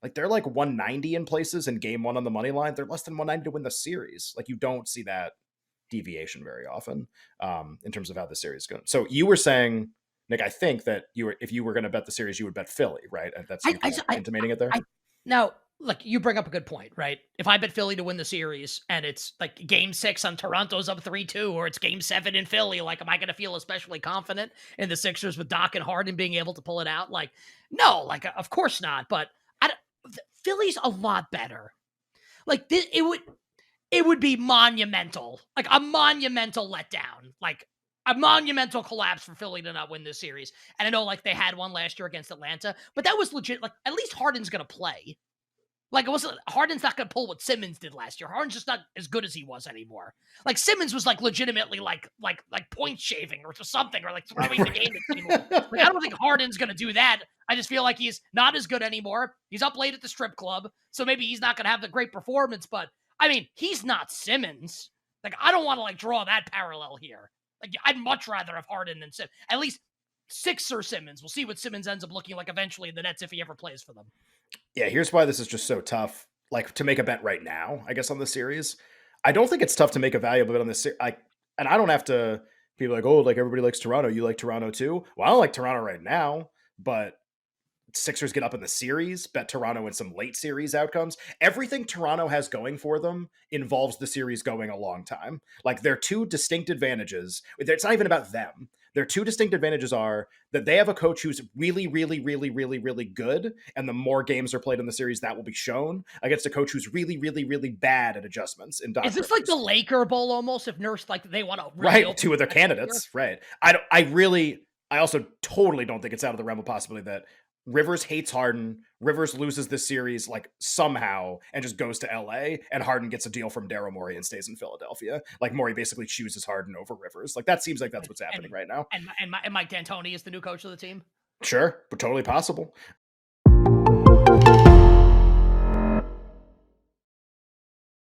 Like they're like 190 in places in game one on the money line. They're less than 190 to win the series. Like you don't see that deviation very often in terms of how the series is going. So you were saying, Nick, I think that if you were going to bet the series, you would bet Philly, right? And that's I, you I, kind of I, intimating it there. I now look. You bring up a good point, right? If I bet Philly to win the series, and it's like Game 6 on Toronto's up 3-2, or it's Game 7 in Philly, like, am I going to feel especially confident in the Sixers with Doc and Harden being able to pull it out? Like, no, like, of course not. But Philly's a lot better. Like this, it would be monumental, like a monumental letdown, like a monumental collapse for Philly to not win this series. And I know like they had one last year against Atlanta, but that was legit. Like at least Harden's going to play. Like it wasn't Harden's not going to pull what Simmons did last year. Harden's just not as good as he was anymore. Like Simmons was like legitimately like point shaving or something or like throwing the game at people. Like I don't think Harden's going to do that. I just feel like he's not as good anymore. He's up late at the strip club, so maybe he's not going to have the great performance. But I mean, he's not Simmons. Like I don't want to like draw that parallel here. Like I'd much rather have Harden than Simmons. At least Sixer Simmons. We'll see what Simmons ends up looking like eventually in the Nets if he ever plays for them. Yeah, here's why this is just so tough. Like to make a bet right now, I guess on this series, I don't think it's tough to make a valuable bet on this. And I don't have to. People are like, oh, like everybody likes Toronto. You like Toronto too? Well, I don't like Toronto right now, but Sixers get up in the series, bet Toronto in some late series outcomes. Everything Toronto has going for them involves the series going a long time. Like their two distinct advantages, it's not even about them. Their two distinct advantages are that they have a coach who's really, really, really, really, really good. And the more games are played in the series, that will be shown against a coach who's really, really, really bad at adjustments in Doc Is this like the Rivers. Laker Bowl almost? If Nurse like they want to really Right. open Two of their next year? candidates. Right. I also totally don't think it's out of the realm of possibility that Rivers hates Harden. Rivers loses this series like somehow and just goes to LA, and Harden gets a deal from Daryl Morey and stays in Philadelphia. Like Morey basically chooses Harden over Rivers. Like that seems like that's what's happening And right now. and Mike D'Antoni is the new coach of the team. Sure, but totally possible.